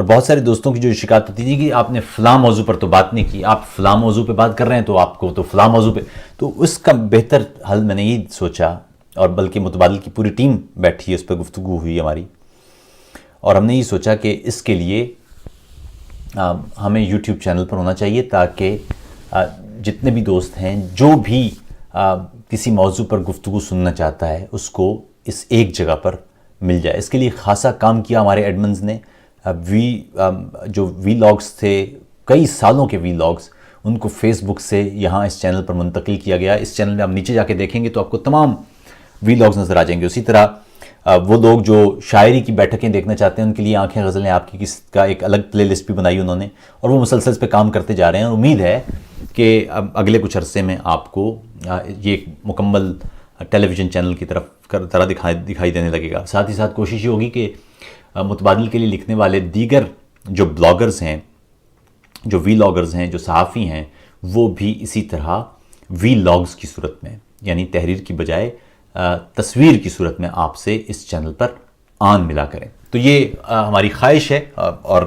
اور بہت سارے دوستوں کی جو شکایت ہوتی تھی کہ آپ نے فلاں موضوع پر تو بات نہیں کی، آپ فلاں موضوع پہ بات کر رہے ہیں تو آپ کو تو فلاں موضوع پہ، تو اس کا بہتر حل میں نے یہ سوچا، اور بلکہ متبادل کی پوری ٹیم بیٹھی ہے، اس پہ گفتگو ہوئی ہماری، اور ہم نے یہ سوچا کہ اس کے لیے ہمیں یوٹیوب چینل پر ہونا چاہیے، تاکہ جتنے بھی دوست ہیں جو بھی کسی موضوع پر گفتگو سننا چاہتا ہے اس کو اس ایک جگہ پر مل جائے۔ اس کے لیے خاصا کام کیا ہمارے ایڈمنز نے، جو وی لاگز تھے، کئی سالوں کے وی لاگز، ان کو فیس بک سے یہاں اس چینل پر منتقل کیا گیا۔ اس چینل میں آپ نیچے جا کے دیکھیں گے تو آپ کو تمام وی لاگز نظر آ جائیں گے۔ اسی طرح وہ لوگ جو شاعری کی بیٹھکیں دیکھنا چاہتے ہیں، ان کے لیے آنکھیں غزلیں آپ کی کس کا ایک الگ پلے لسٹ بھی بنائی انہوں نے، اور وہ مسلسل اس پہ کام کرتے جا رہے ہیں، اور امید ہے کہ اگلے کچھ عرصے میں آپ کو یہ ایک مکمل ٹیلی ویژن چینل کی طرح دکھائی دینے لگے گا۔ ساتھ ہی ساتھ کوشش یہ ہوگی کہ متبادل کے لیے لکھنے والے دیگر جو بلاگرز ہیں، جو وی لاگرز ہیں، جو صحافی ہیں، وہ بھی اسی طرح وی لاگز کی صورت میں، یعنی تحریر کی بجائے تصویر کی صورت میں آپ سے اس چینل پر آن ملا کریں۔ تو یہ ہماری خواہش ہے، اور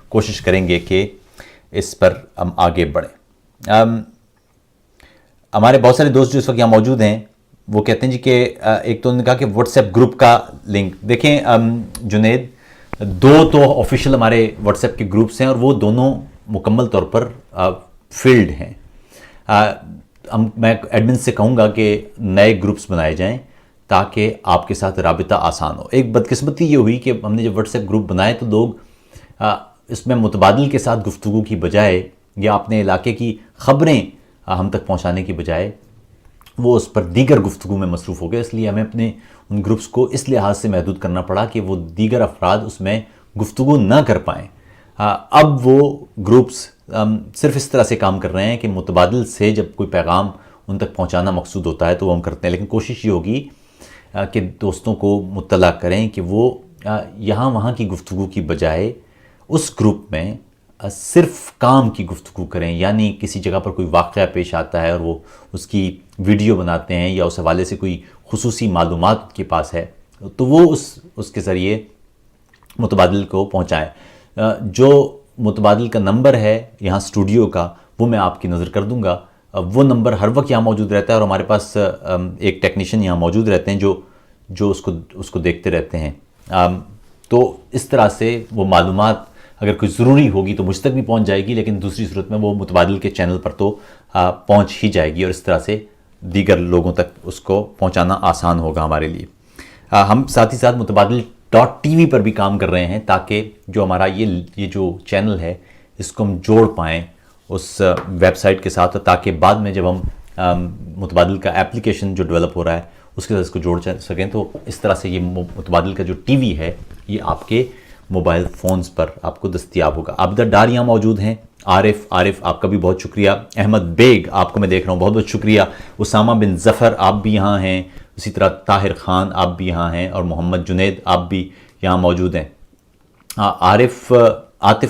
کوشش کریں گے کہ اس پر ہم آگے بڑھیں۔ ہمارے بہت سارے دوست جو اس وقت یہاں موجود ہیں وہ کہتے ہیں جی کہ ایک تو انہوں نے کہا کہ واٹس ایپ گروپ کا لنک دیکھیں۔ جنید، دو تو آفیشیل ہمارے واٹس ایپ کے گروپس ہیں، اور وہ دونوں مکمل طور پر فیلڈ ہیں۔ میں ایڈمن سے کہوں گا کہ نئے گروپس بنائے جائیں تاکہ آپ کے ساتھ رابطہ آسان ہو۔ ایک بدقسمتی یہ ہوئی کہ ہم نے جب واٹس ایپ گروپ بنائے تو لوگ اس میں متبادل کے ساتھ گفتگو کی بجائے یا اپنے علاقے کی خبریں ہم تک پہنچانے کی بجائے وہ اس پر دیگر گفتگو میں مصروف ہو گئے، اس لیے ہمیں اپنے ان گروپس کو اس لحاظ سے محدود کرنا پڑا کہ وہ دیگر افراد اس میں گفتگو نہ کر پائیں۔ اب وہ گروپس صرف اس طرح سے کام کر رہے ہیں کہ متبادل سے جب کوئی پیغام ان تک پہنچانا مقصود ہوتا ہے تو وہ ہم کرتے ہیں، لیکن کوشش یہ ہوگی کہ دوستوں کو مطلع کریں کہ وہ یہاں وہاں کی گفتگو کی بجائے اس گروپ میں صرف کام کی گفتگو کریں، یعنی کسی جگہ پر کوئی واقعہ پیش آتا ہے اور وہ اس کی ویڈیو بناتے ہیں یا اس حوالے سے کوئی خصوصی معلومات کے پاس ہے تو وہ اس کے ذریعے متبادل کو پہنچائیں۔ جو متبادل کا نمبر ہے یہاں اسٹوڈیو کا وہ میں آپ کی نظر کر دوں گا، وہ نمبر ہر وقت یہاں موجود رہتا ہے، اور ہمارے پاس ایک ٹیکنیشین یہاں موجود رہتے ہیں جو اس کو دیکھتے رہتے ہیں۔ تو اس طرح سے وہ معلومات اگر کوئی ضروری ہوگی تو مجھ تک بھی پہنچ جائے گی، لیکن دوسری صورت میں وہ متبادل کے چینل پر تو پہنچ ہی جائے گی، اور اس طرح سے دیگر لوگوں تک اس کو پہنچانا آسان ہوگا ہمارے لیے۔ ہم ساتھ ہی ساتھ متبادل.tv پر بھی کام کر رہے ہیں تاکہ جو ہمارا یہ جو چینل ہے اس کو ہم جوڑ پائیں اس ویب سائٹ کے ساتھ، تاکہ بعد میں جب ہم متبادل کا اپلیکیشن جو ڈیولپ ہو رہا ہے اس کے ساتھ اس کو جوڑ سکیں، تو اس طرح سے یہ متبادل کا جو ٹی وی ہے یہ آپ کے موبائل فونز پر آپ کو دستیاب ہوگا۔ عابدہ ڈار یہاں موجود ہیں، عارف آپ کا بھی بہت شکریہ، احمد بیگ آپ کو میں دیکھ رہا ہوں، بہت بہت شکریہ، اسامہ بن ظفر آپ بھی یہاں ہیں، اسی طرح طاہر خان آپ بھی یہاں ہیں، اور محمد جنید آپ بھی یہاں موجود ہیں۔ عاطف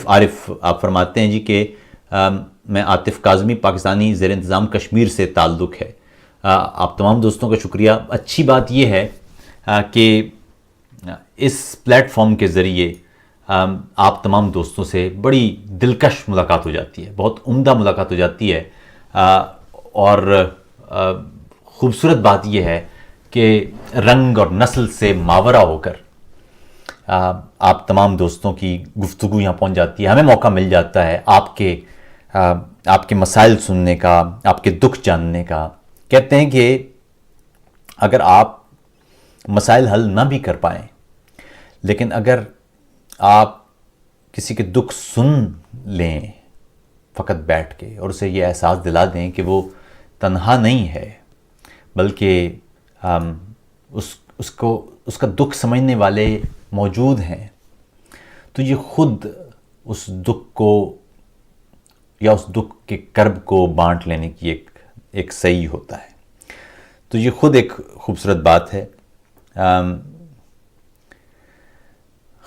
عارف آپ فرماتے ہیں جی کہ میں عاطف کاظمی، پاکستانی زیر انتظام کشمیر سے تعلق ہے۔ آپ تمام دوستوں کا شکریہ۔ اچھی بات یہ ہے کہ اس پلیٹ فارم کے ذریعے آپ تمام دوستوں سے بڑی دلکش ملاقات ہو جاتی ہے، بہت عمدہ ملاقات ہو جاتی ہے، اور خوبصورت بات یہ ہے کہ رنگ اور نسل سے ماورا ہو کر آپ تمام دوستوں کی گفتگو یہاں پہنچ جاتی ہے، ہمیں موقع مل جاتا ہے آپ کے مسائل سننے کا، آپ کے دکھ جاننے کا۔ کہتے ہیں کہ اگر آپ مسائل حل نہ بھی کر پائیں، لیکن اگر آپ کسی کے دکھ سن لیں فقط بیٹھ کے اور اسے یہ احساس دلا دیں کہ وہ تنہا نہیں ہے، بلکہ اس کا دکھ سمجھنے والے موجود ہیں، تو یہ خود اس دکھ کو یا اس دکھ کے کرب کو بانٹ لینے کی ایک صحیح ہوتا ہے۔ تو یہ خود ایک خوبصورت بات ہے۔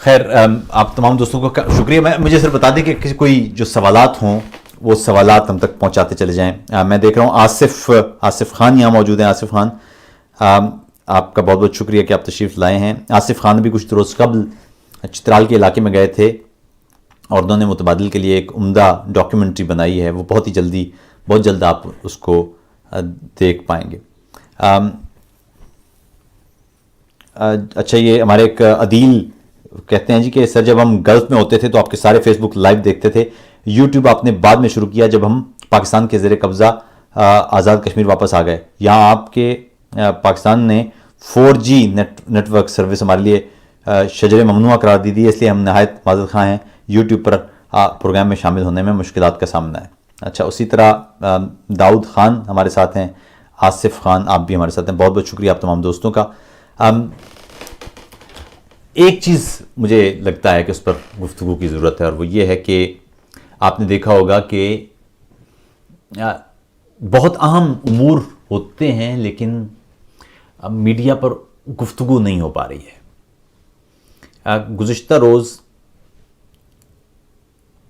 خیر، آپ تمام دوستوں کو شکریہ۔ مجھے صرف بتا دیں کہ کوئی جو سوالات ہوں وہ سوالات ہم تک پہنچاتے چلے جائیں۔ میں دیکھ رہا ہوں آصف خان یہاں موجود ہیں۔ آصف خان، آپ کا بہت بہت شکریہ کہ آپ تشریف لائے ہیں۔ آصف خان بھی کچھ روز قبل چترال کے علاقے میں گئے تھے اور انہوں نے متبادل کے لیے ایک عمدہ ڈاکیومنٹری بنائی ہے، وہ بہت جلد آپ اس کو دیکھ پائیں گے۔ اچھا، یہ ہمارے ایک عدیل کہتے ہیں جی کہ سر جب ہم گلف میں ہوتے تھے تو آپ کے سارے فیس بک لائیو دیکھتے تھے، یوٹیوب آپ نے بعد میں شروع کیا جب ہم پاکستان کے زیر قبضہ آزاد کشمیر واپس آ گئے۔ یہاں آپ کے پاکستان نے 4G نیٹ ورک سروس ہمارے لیے شجر ممنوع قرار دی دی، اس لیے ہم نہایت معذرت خواہ ہیں، یوٹیوب پر پروگرام میں شامل ہونے میں مشکلات کا سامنا ہے۔ اچھا، اسی طرح داؤد خان ہمارے ساتھ ہیں، آصف خان آپ بھی ہمارے ساتھ ہیں، بہت بہت شکریہ آپ تمام دوستوں کا۔ ایک چیز مجھے لگتا ہے کہ اس پر گفتگو کی ضرورت ہے، اور وہ یہ ہے کہ آپ نے دیکھا ہوگا کہ بہت اہم امور ہوتے ہیں لیکن میڈیا پر گفتگو نہیں ہو پا رہی ہے۔ گزشتہ روز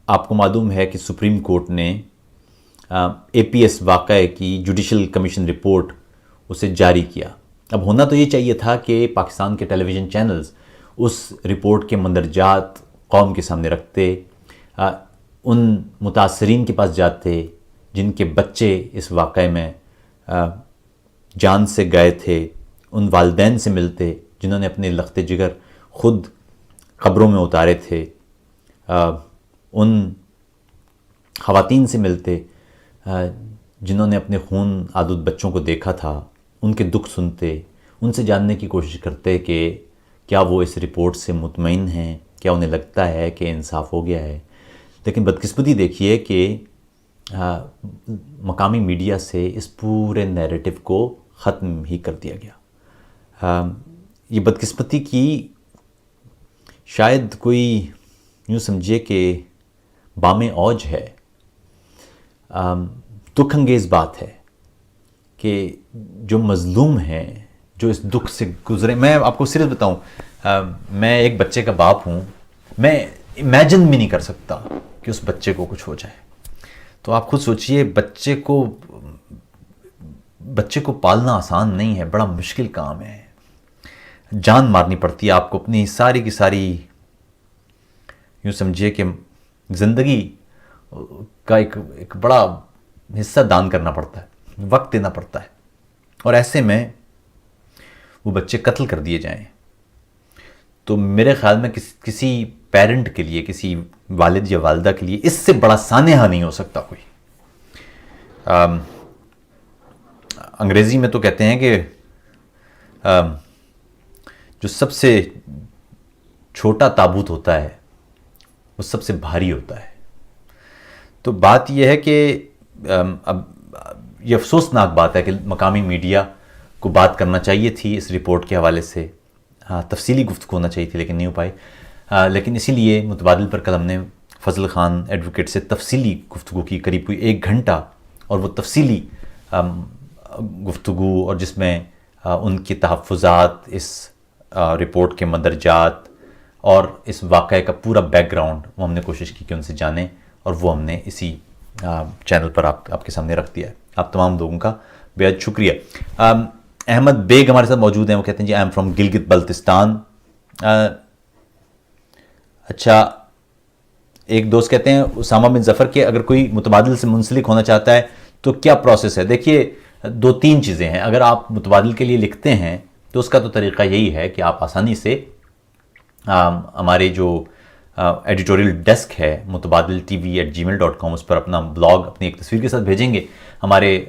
آپ کو معلوم ہے کہ سپریم کورٹ نے APS واقعے کی جوڈیشل کمیشن رپورٹ اسے جاری کیا۔ اب ہونا تو یہ چاہیے تھا کہ پاکستان کے ٹیلی ویژن چینلز اس رپورٹ کے مندرجات قوم کے سامنے رکھتے، ان متاثرین کے پاس جاتے جن کے بچے اس واقعے میں جان سے گئے تھے، ان والدین سے ملتے جنہوں نے اپنے لخت جگر خود قبروں میں اتارے تھے، ان خواتین سے ملتے جنہوں نے اپنے خون آلود بچوں کو دیکھا تھا، ان کے دکھ سنتے، ان سے جاننے کی کوشش کرتے کہ کیا وہ اس رپورٹ سے مطمئن ہیں، کیا انہیں لگتا ہے کہ انصاف ہو گیا ہے۔ لیکن بدقسمتی دیکھیے کہ مقامی میڈیا سے اس پورے نیریٹو کو ختم ہی کر دیا گیا۔ یہ بدقسمتی کی شاید کوئی یوں سمجھے کہ بام اوج ہے۔ دکھ انگیز بات ہے کہ جو مظلوم ہیں، جو اس دکھ سے گزرے، میں آپ کو سیریس بتاؤں، میں ایک بچے کا باپ ہوں، میں امیجن بھی نہیں کر سکتا کہ اس بچے کو کچھ ہو جائے۔ تو آپ خود سوچئے، بچے کو پالنا آسان نہیں ہے، بڑا مشکل کام ہے، جان مارنی پڑتی ہے آپ کو، اپنی ساری کی ساری یوں سمجھیے کہ زندگی کا ایک بڑا حصہ دان کرنا پڑتا ہے، وقت دینا پڑتا ہے، اور ایسے میں وہ بچے قتل کر دیے جائیں تو میرے خیال میں کسی پیرنٹ کے لیے، کسی والد یا والدہ کے لیے اس سے بڑا سانحہ نہیں ہو سکتا کوئی۔ انگریزی میں تو کہتے ہیں کہ جو سب سے چھوٹا تابوت ہوتا ہے وہ سب سے بھاری ہوتا ہے۔ تو بات یہ ہے کہ اب یہ افسوسناک بات ہے کہ مقامی میڈیا کو بات کرنا چاہیے تھی اس رپورٹ کے حوالے سے، تفصیلی گفتگو ہونا چاہیے تھی لیکن نہیں ہو پائی۔ لیکن اسی لیے متبادل پر کل ہم نے فضل خان ایڈوکیٹ سے تفصیلی گفتگو کی، قریب کوئی 1 گھنٹہ، اور وہ تفصیلی گفتگو اور جس میں ان کے تحفظات، اس رپورٹ کے مندرجات اور اس واقعے کا پورا بیک گراؤنڈ وہ ہم نے کوشش کی کہ ان سے جانیں، اور وہ ہم نے اسی چینل پر آپ کے سامنے رکھ دیا ہے۔ آپ تمام لوگوں کا بہت شکریہ۔ احمد بیگ ہمارے ساتھ موجود ہیں، وہ کہتے ہیں جی I am from Gilgit Baltistan. اچھا، ایک دوست کہتے ہیں اسامہ بن ظفر کہ اگر کوئی متبادل سے منسلک ہونا چاہتا ہے تو کیا پروسیس ہے؟ دیکھیے 2-3 چیزیں ہیں۔ اگر آپ متبادل کے لیے لکھتے ہیں تو اس کا تو طریقہ یہی ہے کہ آپ آسانی سے ہمارے جو ایڈیٹوریل ڈیسک ہے mutbadiltv@gmail.com، اس پر اپنا بلاگ اپنی ایک تصویر کے ساتھ بھیجیں گے، ہمارے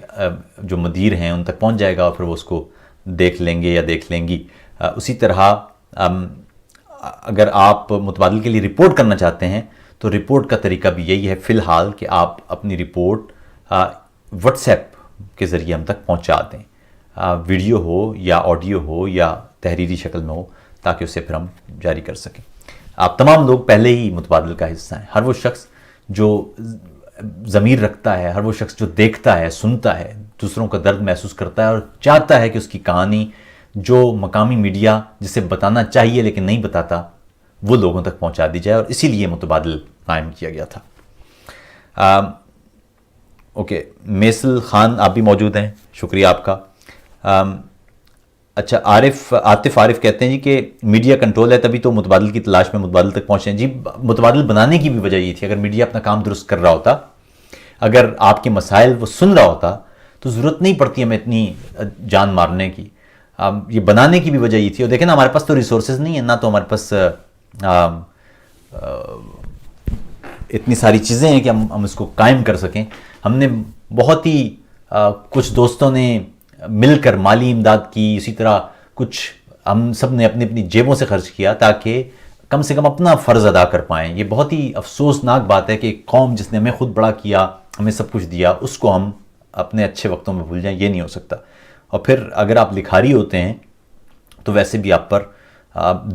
جو مدیر ہیں ان تک پہنچ جائے گا اور پھر وہ اس کو دیکھ لیں گے یا دیکھ لیں گی۔ اسی طرح اگر آپ متبادل کے لیے رپورٹ کرنا چاہتے ہیں تو رپورٹ کا طریقہ بھی یہی ہے فی الحال کہ آپ اپنی رپورٹ واٹس ایپ کے ذریعے ہم تک پہنچا دیں، ویڈیو ہو یا آڈیو ہو یا تحریری شکل میں ہو، تاکہ اسے پھر ہم جاری کر سکیں۔ آپ تمام لوگ پہلے ہی متبادل کا حصہ ہیں۔ ہر وہ شخص جو ضمیر رکھتا ہے، ہر وہ شخص جو دیکھتا ہے، سنتا ہے، دوسروں کا درد محسوس کرتا ہے اور چاہتا ہے کہ اس کی کہانی جو مقامی میڈیا جسے بتانا چاہیے لیکن نہیں بتاتا، وہ لوگوں تک پہنچا دی جائے، اور اسی لیے متبادل قائم کیا گیا تھا۔ اوکے، میسل خان آپ بھی موجود ہیں، شکریہ آپ کا۔ اچھا، عاطف عارف کہتے ہیں جی کہ میڈیا کنٹرول ہے تبھی تو متبادل کی تلاش میں متبادل تک پہنچے ہیں. جی متبادل بنانے کی بھی وجہ یہ تھی. اگر میڈیا اپنا کام درست کر رہا ہوتا، اگر آپ کے مسائل وہ سن رہا ہوتا، تو ضرورت نہیں پڑتی ہمیں اتنی جان مارنے کی. یہ بنانے کی بھی وجہ یہ تھی. اور دیکھیں نا، ہمارے پاس تو ریسورسز نہیں ہیں، نہ تو ہمارے پاس اتنی ساری چیزیں ہیں کہ ہم اس کو قائم کر سکیں. ہم نے بہت ہی کچھ دوستوں نے مل کر مالی امداد کی، اسی طرح کچھ ہم سب نے اپنی اپنی جیبوں سے خرچ کیا تاکہ کم سے کم اپنا فرض ادا کر پائیں. یہ بہت ہی افسوسناک بات ہے کہ ایک قوم جس نے ہمیں خود بڑا کیا، ہمیں سب کچھ دیا، اس کو ہم اپنے اچھے وقتوں میں بھول جائیں. یہ نہیں ہو سکتا. اور پھر اگر آپ لکھاری ہوتے ہیں تو ویسے بھی آپ پر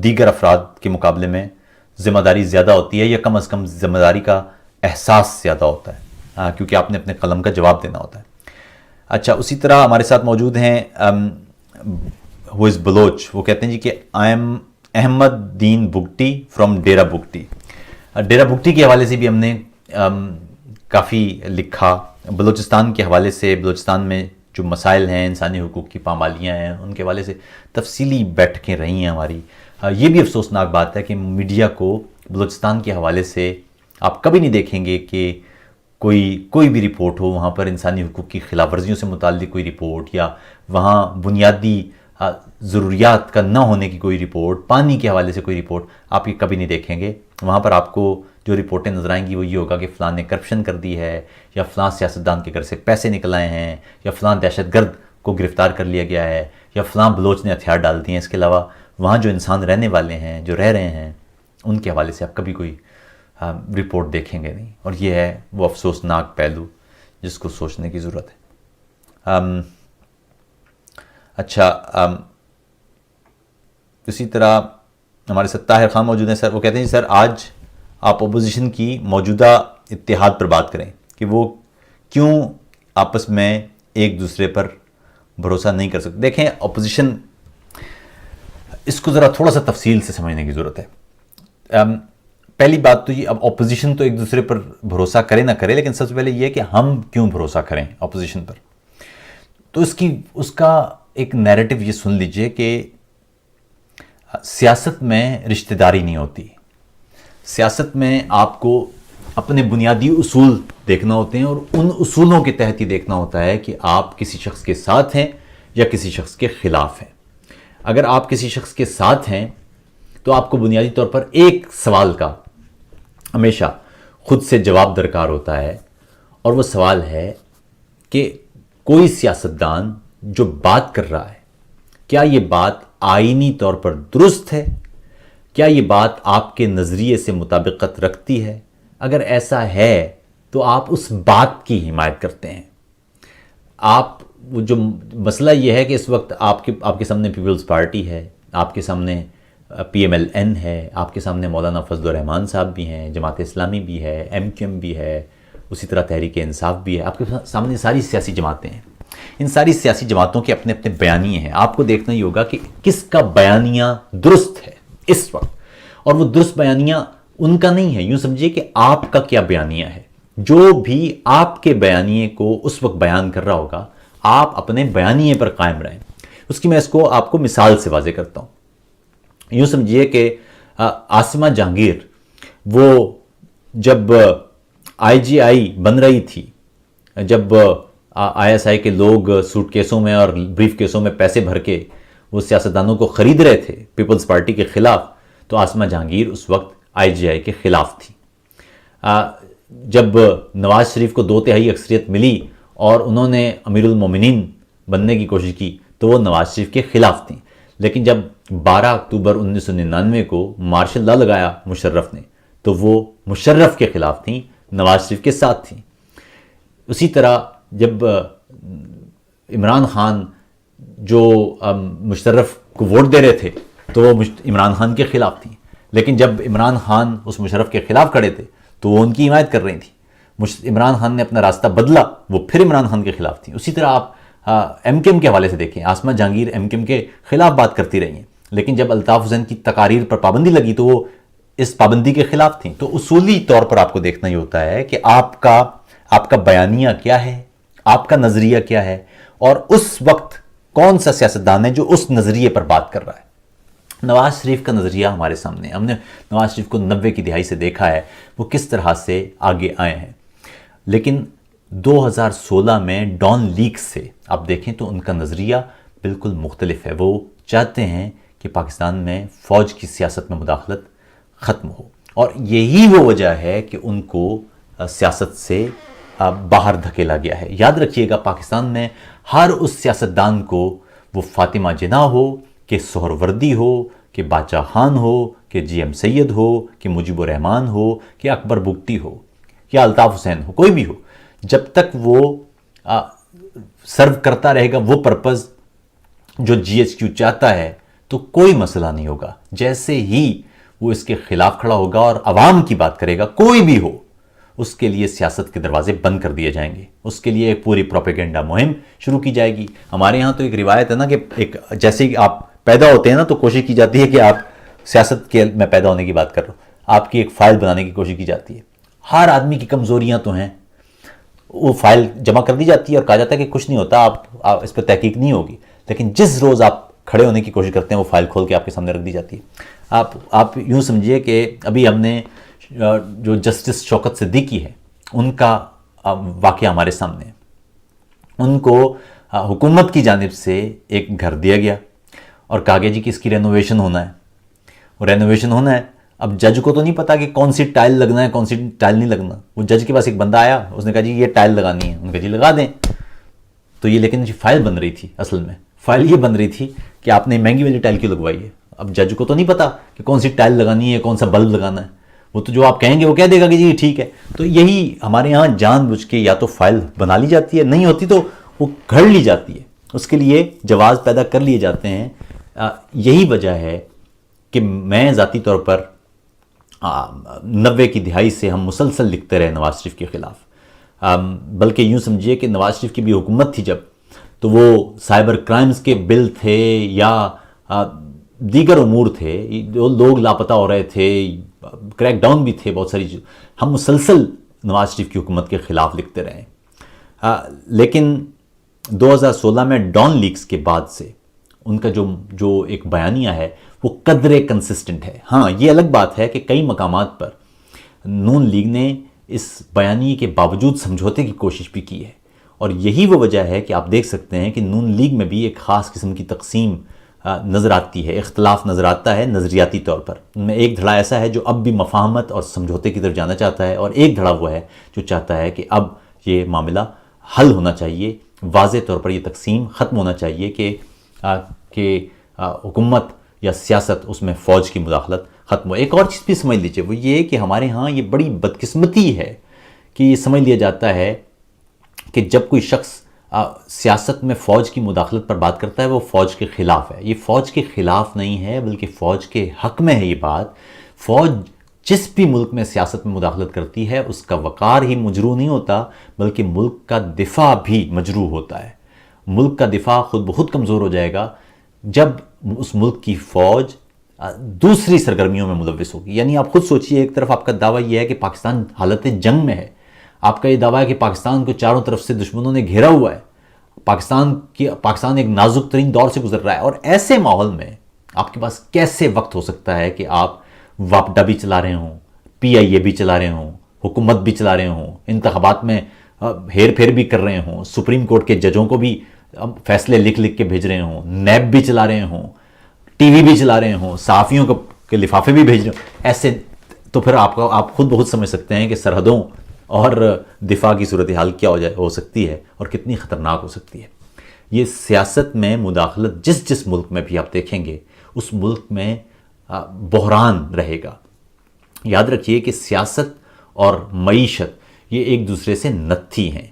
دیگر افراد کے مقابلے میں ذمہ داری زیادہ ہوتی ہے، یا کم از کم ذمہ داری کا احساس زیادہ ہوتا ہے، کیونکہ آپ نے اپنے قلم کا جواب دینا ہوتا ہے. اچھا، اسی طرح ہمارے ساتھ موجود ہیں ہوئز بلوچ. وہ کہتے ہیں جی کہ I am Ahmed Din Bugti from Dera Bugti. Dera Bugti کے حوالے سے بھی ہم نے کافی لکھا. بلوچستان کے حوالے سے، بلوچستان میں جو مسائل ہیں، انسانی حقوق کی پامالیاں ہیں، ان کے حوالے سے تفصیلی بیٹھکیں رہی ہیں ہماری. یہ بھی افسوسناک بات ہے کہ میڈیا کو بلوچستان کے حوالے سے آپ کبھی نہیں دیکھیں گے کہ کوئی بھی رپورٹ ہو وہاں پر انسانی حقوق کی خلاف ورزیوں سے متعلق کوئی رپورٹ، یا وہاں بنیادی ضروریات کا نہ ہونے کی کوئی رپورٹ، پانی کے حوالے سے کوئی رپورٹ آپ یہ کبھی نہیں دیکھیں گے. وہاں پر آپ کو جو رپورٹیں نظر آئیں گی وہ یہ ہوگا کہ فلاں نے کرپشن کر دی ہے، یا فلاں سیاستدان کے گھر سے پیسے نکل آئے ہیں، یا فلاں دہشت گرد کو گرفتار کر لیا گیا ہے، یا فلاں بلوچ نے ہتھیار ڈال دیے ہیں. اس کے علاوہ وہاں جو انسان رہنے والے ہیں، جو رہ رہے ہیں، ان کے حوالے سے آپ کبھی کوئی رپورٹ دیکھیں گے نہیں. اور یہ ہے وہ افسوسناک پہلو جس کو سوچنے کی ضرورت ہے. اچھا، اسی طرح ہمارے ساتھ طاہر خان موجود ہیں سر. وہ کہتے ہیں سر آج آپ اپوزیشن کی موجودہ اتحاد پر بات کریں کہ وہ کیوں آپس میں ایک دوسرے پر بھروسہ نہیں کر سکتے. دیکھیں، اپوزیشن، اس کو ذرا تھوڑا سا تفصیل سے سمجھنے کی ضرورت ہے. پہلی بات تو یہ، اب اپوزیشن تو ایک دوسرے پر بھروسہ کرے نہ کرے، لیکن سب سے پہلے یہ کہ ہم کیوں بھروسہ کریں اپوزیشن پر. تو اس کا ایک نیریٹو یہ سن لیجئے کہ سیاست میں رشتہ داری نہیں ہوتی. سیاست میں آپ کو اپنے بنیادی اصول دیکھنا ہوتے ہیں، اور ان اصولوں کے تحت ہی دیکھنا ہوتا ہے کہ آپ کسی شخص کے ساتھ ہیں یا کسی شخص کے خلاف ہیں. اگر آپ کسی شخص کے ساتھ ہیں تو آپ کو بنیادی طور پر ایک سوال کا ہمیشہ خود سے جواب درکار ہوتا ہے، اور وہ سوال ہے کہ کوئی سیاستدان جو بات کر رہا ہے، کیا یہ بات آئینی طور پر درست ہے؟ کیا یہ بات آپ کے نظریے سے مطابقت رکھتی ہے؟ اگر ایسا ہے تو آپ اس بات کی حمایت کرتے ہیں. وہ جو مسئلہ یہ ہے کہ اس وقت آپ کے سامنے پیپلز پارٹی ہے، آپ کے سامنے PMLN ہے، آپ کے سامنے مولانا فضل الرحمان صاحب بھی ہیں، جماعت اسلامی بھی ہے، MQM بھی ہے، اسی طرح تحریک انصاف بھی ہے. آپ کے سامنے ساری سیاسی جماعتیں ہیں. ان ساری سیاسی جماعتوں کے اپنے اپنے بیانیے ہیں. آپ کو دیکھنا ہی ہوگا کہ کس کا بیانیہ درست ہے اس وقت، اور وہ درست بیانیہ ان کا نہیں ہے. یوں سمجھیے کہ آپ کا کیا بیانیہ ہے. جو بھی آپ کے بیانیے کو اس وقت بیان کر رہا ہوگا، آپ اپنے بیانیے پر قائم رہیں. اس کی میں اس کو آپ کو مثال سے واضح کرتا ہوں. یوں سمجھیے کہ عاصمہ جہانگیر، وہ جب IGI بن رہی تھی، جب ISI کے لوگ سوٹ کیسوں میں اور بریف کیسوں میں پیسے بھر کے وہ سیاستدانوں کو خرید رہے تھے پیپلز پارٹی کے خلاف، تو عاصمہ جہانگیر اس وقت IGI کے خلاف تھی. جب نواز شریف کو 2/3 اکثریت ملی اور انہوں نے امیر المومنین بننے کی کوشش کی تو وہ نواز شریف کے خلاف تھیں. لیکن جب 12 اکتوبر 1999 کو مارشل لا لگایا مشرف نے تو وہ مشرف کے خلاف تھیں، نواز شریف کے ساتھ تھیں. اسی طرح جب عمران خان جو مشرف کو ووٹ دے رہے تھے تو وہ عمران خان کے خلاف تھیں، لیکن جب عمران خان اس مشرف کے خلاف کھڑے تھے تو وہ ان کی حمایت کر رہی تھیں. عمران خان نے اپنا راستہ بدلا، وہ پھر عمران خان کے خلاف تھیں. اسی طرح آپ MQM کے حوالے سے دیکھیں، عاصمہ جہانگیر MQM کے خلاف بات کرتی رہی ہیں، لیکن جب الطاف حسین کی تقاریر پر پابندی لگی تو وہ اس پابندی کے خلاف تھیں. تو اصولی طور پر آپ کو دیکھنا ہی ہوتا ہے کہ آپ کا بیانیہ کیا ہے، آپ کا نظریہ کیا ہے، اور اس وقت کون سا سیاستدان ہے جو اس نظریے پر بات کر رہا ہے؟ نواز شریف کا نظریہ ہمارے سامنے ہے. ہم نے نواز شریف کو 90 کی دہائی سے دیکھا ہے وہ کس طرح سے آگے آئے ہیں. لیکن 2016 میں ڈان لیگ سے آپ دیکھیں تو ان کا نظریہ بالکل مختلف ہے. وہ چاہتے ہیں کہ پاکستان میں فوج کی سیاست میں مداخلت ختم ہو، اور یہی وہ وجہ ہے کہ ان کو سیاست سے باہر دھکیلا گیا ہے. یاد رکھیے گا، پاکستان میں ہر اس سیاستدان کو، وہ فاطمہ جناح ہو، کہ سہروردی ہو، کہ باچا خان ہو، کہ جی ایم سید ہو، کہ مجیب الرحمان ہو، کہ اکبر بگٹی ہو، یا الطاف حسین ہو، کوئی بھی ہو، جب تک وہ سرو کرتا رہے گا وہ پرپز جو جی ایچ کیو چاہتا ہے تو کوئی مسئلہ نہیں ہوگا. جیسے ہی وہ اس کے خلاف کھڑا ہوگا اور عوام کی بات کرے گا، کوئی بھی ہو، اس کے لیے سیاست کے دروازے بند کر دیے جائیں گے. اس کے لیے ایک پوری پروپیگنڈا مہم شروع کی جائے گی. ہمارے ہاں تو ایک روایت ہے نا کہ جیسے ہی آپ پیدا ہوتے ہیں نا تو کوشش کی جاتی ہے کہ آپ سیاست کے میں پیدا ہونے کی بات کر رہا ہوں، آپ کی ایک فائل بنانے کی کوشش کی جاتی ہے. ہر آدمی کی کمزوریاں تو ہیں، وہ فائل جمع کر دی جاتی ہے اور کہا جاتا ہے کہ کچھ نہیں ہوتا، آپ اس پہ تحقیق نہیں ہوگی. لیکن جس روز آپ کھڑے ہونے کی کوشش کرتے ہیں وہ فائل کھول کے آپ کے سامنے رکھ دی جاتی ہے. آپ یوں سمجھیے کہ ابھی ہم نے جو جسٹس شوکت صدیقی ہے ان کا واقعہ ہمارے سامنے ہے. ان کو حکومت کی جانب سے ایک گھر دیا گیا اور کہا گیا جی کہ اس کی رینوویشن ہونا ہے، اور رینوویشن ہونا ہے. اب جج کو تو نہیں پتا کہ کون سی ٹائل لگنا ہے کون سی ٹائل نہیں لگنا. وہ جج کے پاس ایک بندہ آیا، اس نے کہا جی یہ ٹائل لگانی ہے. ان کا جی لگا دیں. تو یہ لیکن جی فائل بن رہی تھی، اصل میں فائل یہ بن رہی تھی کہ آپ نے مہنگی والی ٹائل کیوں لگوائی ہے. اب جج کو تو نہیں پتا کہ کون سی ٹائل لگانی ہے، کون سا بلب لگانا ہے. وہ تو جو آپ کہیں گے وہ کہہ دے گا کہ جی ٹھیک ہے. تو یہی ہمارے یہاں جان بوجھ کے یا تو فائل بنا لی جاتی ہے، نہیں ہوتی تو وہ گھڑ لی جاتی ہے، اس کے لیے جواز پیدا کر لیے جاتے ہیں. یہی وجہ ہے کہ میں ذاتی طور پر 90 کی دہائی سے ہم مسلسل لکھتے رہے نواز شریف کے خلاف. بلکہ یوں سمجھیے کہ نواز شریف کی بھی حکومت تھی جب، تو وہ سائبر کرائمز کے بل تھے یا دیگر امور تھے، جو لوگ لاپتہ ہو رہے تھے، کریک ڈاؤن بھی تھے، بہت ساری ہم مسلسل نواز شریف کی حکومت کے خلاف لکھتے رہے. لیکن 2016 میں ڈان لیکس کے بعد سے ان کا جو ایک بیانیہ ہے وہ قدرے کنسسٹنٹ ہے. ہاں یہ الگ بات ہے کہ کئی مقامات پر نون لیگ نے اس بیانیے کے باوجود سمجھوتے کی کوشش بھی کی ہے، اور یہی وہ وجہ ہے کہ آپ دیکھ سکتے ہیں کہ نون لیگ میں بھی ایک خاص قسم کی تقسیم نظر آتی ہے، اختلاف نظر آتا ہے نظریاتی طور پر. ان میں ایک دھڑا ایسا ہے جو اب بھی مفاہمت اور سمجھوتے کی طرف جانا چاہتا ہے، اور ایک دھڑا وہ ہے جو چاہتا ہے کہ اب یہ معاملہ حل ہونا چاہیے، واضح طور پر یہ تقسیم ختم ہونا چاہیے کہ حکومت یا سیاست اس میں فوج کی مداخلت ختم ہو. ایک اور چیز بھی سمجھ لیجیے، وہ یہ کہ ہمارے ہاں یہ بڑی بدقسمتی ہے کہ یہ سمجھ لیا جاتا ہے کہ جب کوئی شخص سیاست میں فوج کی مداخلت پر بات کرتا ہے وہ فوج کے خلاف ہے. یہ فوج کے خلاف نہیں ہے بلکہ فوج کے حق میں ہے یہ بات. فوج جس بھی ملک میں سیاست میں مداخلت کرتی ہے اس کا وقار ہی مجروح نہیں ہوتا بلکہ ملک کا دفاع بھی مجروح ہوتا ہے. ملک کا دفاع خود بخود کمزور ہو جائے گا جب اس ملک کی فوج دوسری سرگرمیوں میں ملوث ہوگی. یعنی آپ خود سوچئے، ایک طرف آپ کا دعویٰ یہ ہے کہ پاکستان حالت جنگ میں ہے، آپ کا یہ دعویٰ ہے کہ پاکستان کو چاروں طرف سے دشمنوں نے گھیرا ہوا ہے، پاکستان ایک نازک ترین دور سے گزر رہا ہے، اور ایسے ماحول میں آپ کے پاس کیسے وقت ہو سکتا ہے کہ آپ واپڈا بھی چلا رہے ہوں، پی آئی اے بھی چلا رہے ہوں، حکومت بھی چلا رہے ہوں، انتخابات میں ہیر پھیر بھی کر رہے ہوں، سپریم کورٹ کے ججوں کو بھی فیصلے لکھ کے بھیج رہے ہوں، نیب بھی چلا رہے ہوں، ٹی وی بھی چلا رہے ہوں، صحافیوں کے لفافے بھی بھیج رہے ہوں. ایسے تو پھر آپ خود بہت سمجھ سکتے ہیں کہ سرحدوں اور دفاع کی صورتحال کیا ہو سکتی ہے اور کتنی خطرناک ہو سکتی ہے. یہ سیاست میں مداخلت جس ملک میں بھی آپ دیکھیں گے اس ملک میں بحران رہے گا. یاد رکھیے کہ سیاست اور معیشت یہ ایک دوسرے سے نتھی ہیں.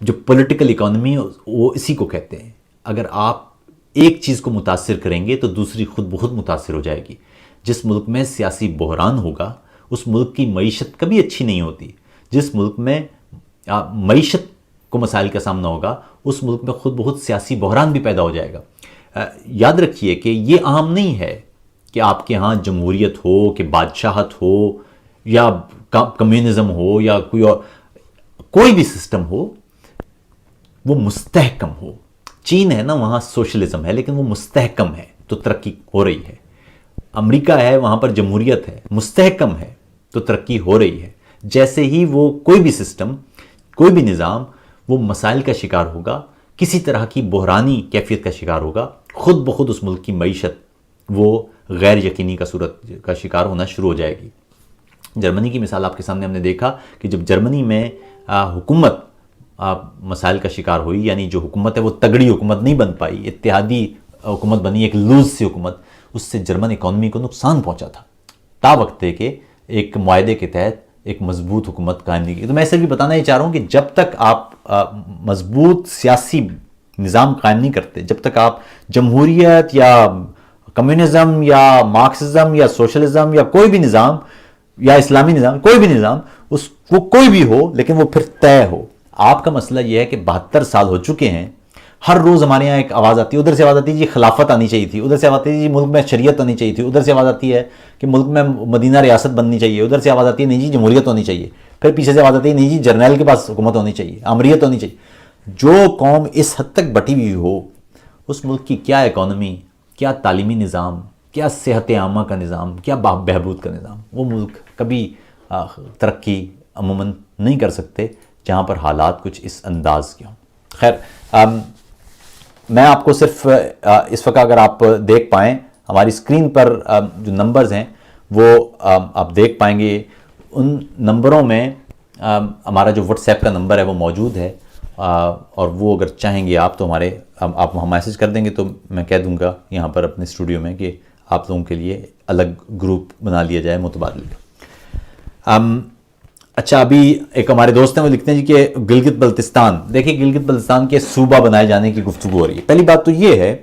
جو پولیٹیکل اکانومی وہ اسی کو کہتے ہیں. اگر آپ ایک چیز کو متاثر کریں گے تو دوسری خود بخود متاثر ہو جائے گی. جس ملک میں سیاسی بحران ہوگا اس ملک کی معیشت کبھی اچھی نہیں ہوتی. جس ملک میں معیشت کو مسائل کا سامنا ہوگا اس ملک میں خود بخود سیاسی بحران بھی پیدا ہو جائے گا. یاد رکھیے کہ یہ عام نہیں ہے کہ آپ کے ہاں جمہوریت ہو، کہ بادشاہت ہو، یا کمیونزم ہو، یا کوئی بھی سسٹم ہو وہ مستحکم ہو. چین ہے نا وہاں سوشلزم ہے لیکن وہ مستحکم ہے تو ترقی ہو رہی ہے. امریکہ ہے وہاں پر جمہوریت ہے مستحکم ہے تو ترقی ہو رہی ہے. جیسے ہی وہ کوئی بھی سسٹم کوئی بھی نظام وہ مسائل کا شکار ہوگا, کسی طرح کی بحرانی کیفیت کا شکار ہوگا, خود بخود اس ملک کی معیشت وہ غیر یقینی کا صورت کا شکار ہونا شروع ہو جائے گی. جرمنی کی مثال آپ کے سامنے ہم نے دیکھا کہ جب جرمنی میں حکومت مسائل کا شکار ہوئی, یعنی جو حکومت ہے وہ تگڑی حکومت نہیں بن پائی, اتحادی حکومت بنی, ایک لوز سی حکومت, اس سے جرمن اکانومی کو نقصان پہنچا تھا. تا وقت ہے کہ ایک معاہدے کے تحت ایک مضبوط حکومت قائم نہیں کی. تو میں صرف بتانا یہ چاہ رہا ہوں کہ جب تک آپ مضبوط سیاسی نظام قائم نہیں کرتے, جب تک آپ جمہوریت یا کمیونزم یا مارکسزم یا سوشلزم یا کوئی بھی نظام یا اسلامی نظام, کوئی بھی نظام, اس کو کوئی بھی ہو لیکن وہ پھر طے ہو. آپ کا مسئلہ یہ ہے کہ 72 سال ہو چکے ہیں, ہر روز ہمارے یہاں ایک آواز آتی ہے, ادھر سے آواز آتی ہے جی خلافت آنی چاہیے تھی, ادھر سے آواز آتی ہے جی ملک میں شریعت آنی چاہیے تھی, ادھر سے آواز آتی ہے کہ ملک میں مدینہ ریاست بننی چاہیے, ادھر سے آواز آتی ہے نہیں جی جمہوریت ہونی چاہیے, پھر پیچھے سے آواز آتی ہے نہیں جی جرنیل کے پاس حکومت ہونی چاہیے, امریت ہونی چاہیے. جو قوم اس حد تک بٹی ہوئی ہو, اس ملک کی کیا اکانومی, کیا تعلیمی نظام, کیا صحت عامہ کا نظام, کیا بہبود کا نظام, وہ ملک کبھی ترقی عموماً نہیں کر سکتے جہاں پر حالات کچھ اس انداز کے ہوں. خیر, میں آپ کو صرف اس وقت اگر آپ دیکھ پائیں ہماری اسکرین پر جو نمبرز ہیں وہ آپ دیکھ پائیں گے. ان نمبروں میں ہمارا جو واٹس ایپ کا نمبر ہے وہ موجود ہے, اور وہ اگر چاہیں گے آپ تو آپ وہاں میسج کر دیں گے تو میں کہہ دوں گا یہاں پر اپنے اسٹوڈیو میں کہ آپ لوگوں کے لیے الگ گروپ بنا لیا جائے متبادل. اچھا, ابھی ایک ہمارے دوست ہیں وہ لکھتے ہیں جی کہ گلگت بلتستان, دیکھیں گلگت بلتستان کے صوبہ بنائے جانے کی گفتگو ہو رہی ہے. پہلی بات تو یہ ہے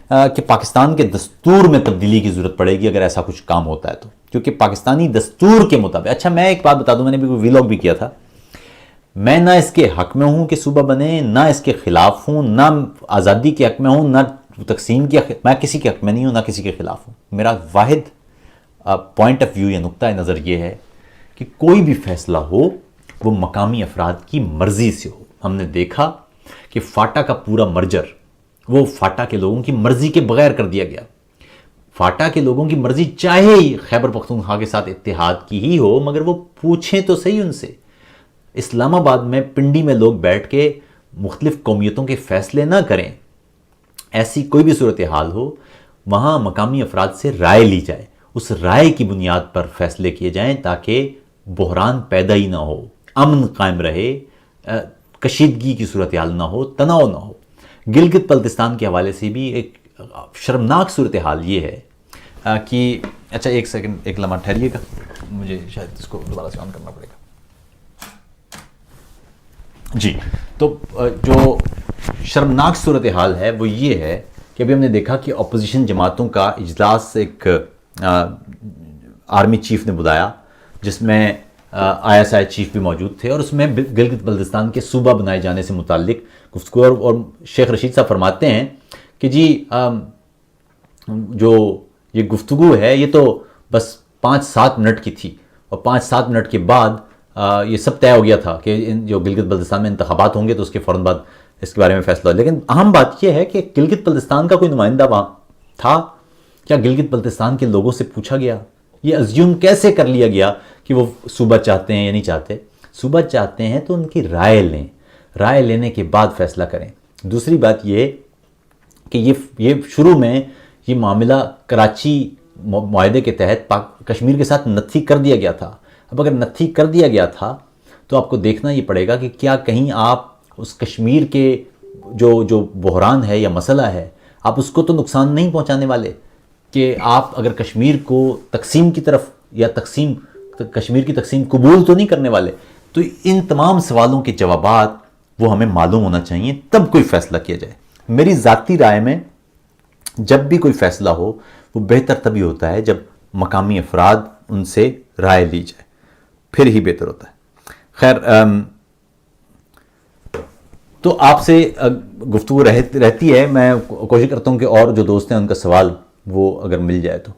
کہ پاکستان کے دستور میں تبدیلی کی ضرورت پڑے گی اگر ایسا کچھ کام ہوتا ہے تو, کیونکہ پاکستانی دستور کے مطابق. اچھا میں ایک بات بتا دوں, میں نے بھی کوئی ویلاگ بھی کیا تھا, میں نہ اس کے حق میں ہوں کہ صوبہ بنے, نہ اس کے خلاف ہوں, نہ آزادی کے حق میں ہوں, نہ تقسیم کے حق, میں کسی کے حق میں نہیں ہوں, نہ کسی کے خلاف ہوں. میرا واحد پوائنٹ آف ویو یا نقطہ نظر یہ ہے کہ کوئی بھی فیصلہ ہو وہ مقامی افراد کی مرضی سے ہو. ہم نے دیکھا کہ فاٹا کا پورا مرجر وہ فاٹا کے لوگوں کی مرضی کے بغیر کر دیا گیا. فاٹا کے لوگوں کی مرضی چاہے ہی خیبر پختونخوا کے ساتھ اتحاد کی ہی ہو, مگر وہ پوچھیں تو صحیح ان سے. اسلام آباد میں پنڈی میں لوگ بیٹھ کے مختلف قومیتوں کے فیصلے نہ کریں. ایسی کوئی بھی صورتحال ہو وہاں مقامی افراد سے رائے لی جائے, اس رائے کی بنیاد پر فیصلے کیے جائیں تاکہ بحران پیدا ہی نہ ہو, امن قائم رہے, کشیدگی کی صورتحال نہ ہو, تناؤ نہ ہو. گلگت بلتستان کے حوالے سے بھی ایک شرمناک صورتحال یہ ہے کہ اچھا ایک سیکنڈ, ایک لمحہ ٹھہریے گا, مجھے شاید اس کو دوبارہ سے آن کرنا پڑے گا. جی, تو جو شرمناک صورتحال ہے وہ یہ ہے کہ ابھی ہم نے دیکھا کہ اپوزیشن جماعتوں کا اجلاس ایک آرمی چیف نے بلایا جس میں ISI چیف بھی موجود تھے, اور اس میں گلگت بلتستان کے صوبہ بنائے جانے سے متعلق گفتگو. اور شیخ رشید صاحب فرماتے ہیں کہ جی جو یہ گفتگو ہے یہ تو بس 5-7 منٹ کی تھی, اور 5-7 منٹ کے بعد یہ سب طے ہو گیا تھا کہ جو گلگت بلتستان میں انتخابات ہوں گے تو اس کے فوراً بعد اس کے بارے میں فیصلہ ہو. لیکن اہم بات یہ ہے کہ گلگت بلتستان کا کوئی نمائندہ وہاں تھا کیا؟ گلگت بلتستان کے لوگوں سے پوچھا گیا؟ یہ ازیوم کیسے کر لیا گیا کہ وہ صوبہ چاہتے ہیں یا نہیں چاہتے؟ صوبہ چاہتے ہیں تو ان کی رائے لیں, رائے لینے کے بعد فیصلہ کریں. دوسری بات یہ کہ یہ شروع میں یہ معاملہ کراچی معاہدے کے تحت کشمیر کے ساتھ نتھی کر دیا گیا تھا. اب اگر نتھی کر دیا گیا تھا تو آپ کو دیکھنا یہ پڑے گا کہ کیا کہیں آپ اس کشمیر کے جو بحران ہے یا مسئلہ ہے آپ اس کو تو نقصان نہیں پہنچانے والے, کہ آپ اگر کشمیر کو تقسیم کی طرف یا کشمیر کی تقسیم قبول تو نہیں کرنے والے. تو ان تمام سوالوں کے جوابات وہ ہمیں معلوم ہونا چاہیے تب کوئی فیصلہ کیا جائے. میری ذاتی رائے میں جب بھی کوئی فیصلہ ہو وہ بہتر تبھی ہوتا ہے جب مقامی افراد ان سے رائے لی جائے, پھر ہی بہتر ہوتا ہے. خیر, تو آپ سے گفتگو رہتی ہے. میں کوشش کرتا ہوں کہ اور جو دوست ہیں ان کا سوال وہ اگر مل جائے تو.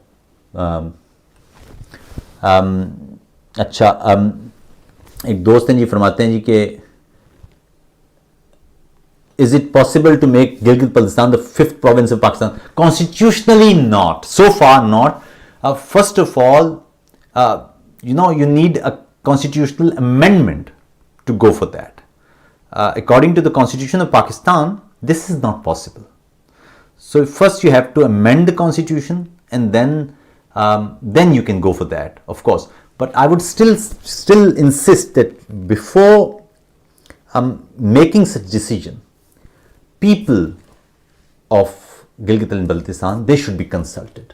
اچھا, ایک دوست ہیں جی فرماتے ہیں جی کہ is it possible to make Gilgit-Baltistan the 5th province of Pakistan? Constitutionally not. So far not. First of all, you need a constitutional amendment to go for that. According to the Constitution of Pakistan, this is not possible. So first you have to amend the Constitution, and then you can go for that, of course. But I would still insist that before making such decision, people of Gilgit and Baltistan, they should be consulted.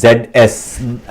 ZS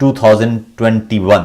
2021?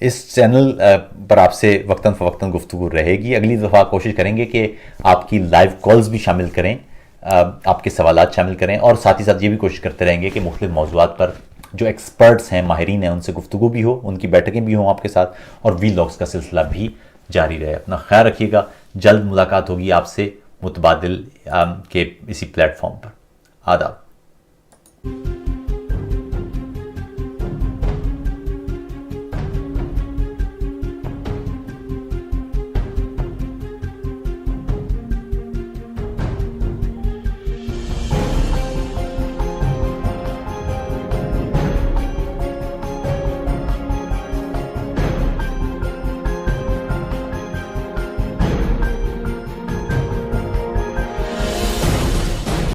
اس channel پر آپ سے وقتاً فوقتاً گفتگو رہے گی. اگلی دفعہ کوشش کریں گے کہ آپ کی لائیو کالز بھی شامل کریں, آپ کے سوالات شامل کریں, اور ساتھ ہی ساتھ یہ بھی کوشش کرتے رہیں گے کہ مختلف موضوعات پر جو ایکسپرٹس ہیں, ماہرین ہیں, ان سے گفتگو بھی ہو, ان کی بیٹھکیں بھی ہوں آپ کے ساتھ, اور وی لاگس کا سلسلہ بھی جاری رہے. اپنا خیال رکھیے گا. جلد ملاقات ہوگی آپ سے متبادل کے اسی پلیٹ فارم پر. آداب.